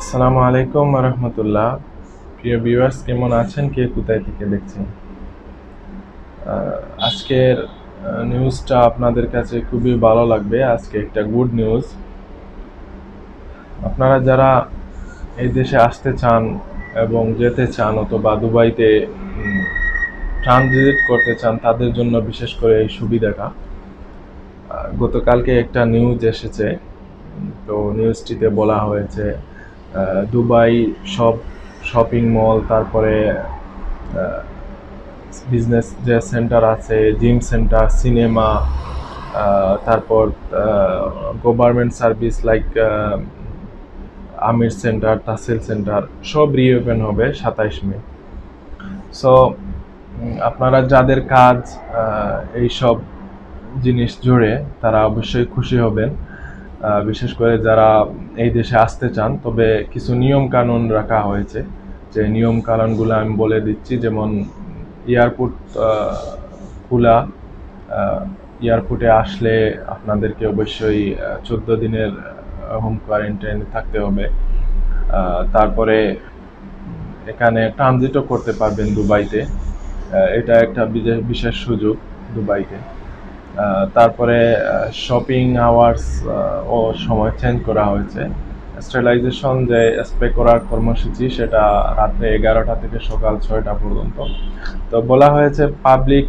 আসসালামু আলাইকুম রহমতুল্লাহ। প্রিয় ভিউয়ার্স, কেমন আছেন? কে কোথায় থেকে দেখছেন? আজকের নিউজটা আপনাদের কাছে খুবই ভালো লাগবে। আজকে একটা গুড নিউজ। আপনারা যারা এই দেশে আসতে চান এবং যেতে চান অথবা দুবাইতে ট্রানজিট করতে চান, তাদের জন্য বিশেষ করে এই সুবিধাটা। গতকালকে একটা নিউজ এসেছে, তো নিউজটিতে বলা হয়েছে দুবাই সব শপিং মল, তারপরে বিজনেস যে সেন্টার আছে, জিম সেন্টার, সিনেমা, তারপর গভর্নমেন্ট সার্ভিস লাইক আমির সেন্টার, তাহসিল সেন্টার সব রিওপেন হবে 27 মে। সো আপনারা যাদের কাজ এইসব জিনিস জুড়ে, তারা অবশ্যই খুশি হবেন। বিশেষ করে যারা এই দেশে আসতে চান, তবে কিছু নিয়ম কানুন রাখা হয়েছে। যে নিয়ম কানুনগুলো আমি বলে দিচ্ছি, যেমন এয়ারপোর্ট খোলা। এয়ারপোর্টে আসলে আপনাদেরকে অবশ্যই 14 দিনের হোম কোয়ারেন্টাইনে থাকতে হবে। তারপরে এখানে ট্রানজিটও করতে পারবেন দুবাইতে, এটা একটা বিশেষ সুযোগ দুবাইতে। তারপরে শপিং আওয়ার্স ও সময় চেঞ্জ করা হয়েছে। স্টেলাইজেশন যে স্প্রে করার কর্মসূচি, সেটা রাত্রে 11টা থেকে সকাল 6টা পর্যন্ত। তো বলা হয়েছে পাবলিক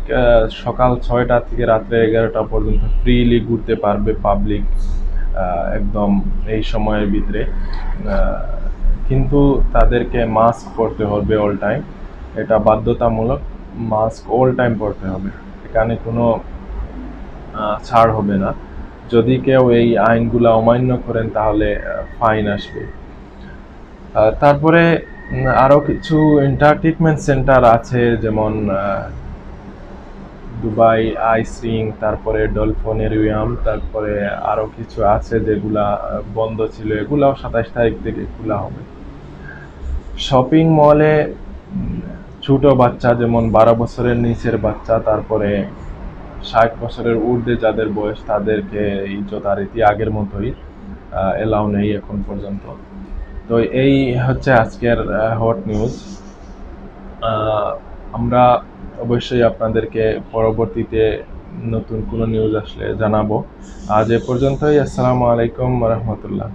সকাল 6টা থেকে রাত্রে 11টা পর্যন্ত ফ্রিলি ঘুরতে পারবে পাবলিক একদম এই সময়ের ভিতরে। কিন্তু তাদেরকে মাস্ক পরতে হবে অল টাইম, এটা বাধ্যতামূলক। মাস্ক অল টাইম পরতে হবে, এখানে কোনো ছাড় হবে না। যদি কেউ এই আইনগুলো অমান্য করেন তাহলে ফাইন আসবে। তারপরে আরও কিছু এন্টারটেনমেন্ট সেন্টার আছে, যেমন দুবাই আইস রিং, তারপরে ডলফিনেরিয়াম, তারপরে আরও কিছু আছে যেগুলা বন্ধ ছিল, এগুলাও 27 তারিখ থেকে খোলা হবে। শপিং মলে ছোট বাচ্চা, যেমন 12 বছরের নিচের বাচ্চা, তারপরে 60 বছরের ঊর্ধ্বে যাদের বয়স, তাদেরকে এই যথারীতি আগের মতোই এলাও নেই এখন পর্যন্ত। তো এই হচ্ছে আজকের হট নিউজ। আমরা অবশ্যই আপনাদেরকে পরবর্তীতে নতুন কোনো নিউজ আসলে জানাবো। আজ এ পর্যন্তই। আসসালামু আলাইকুম রহমতুল্লাহ।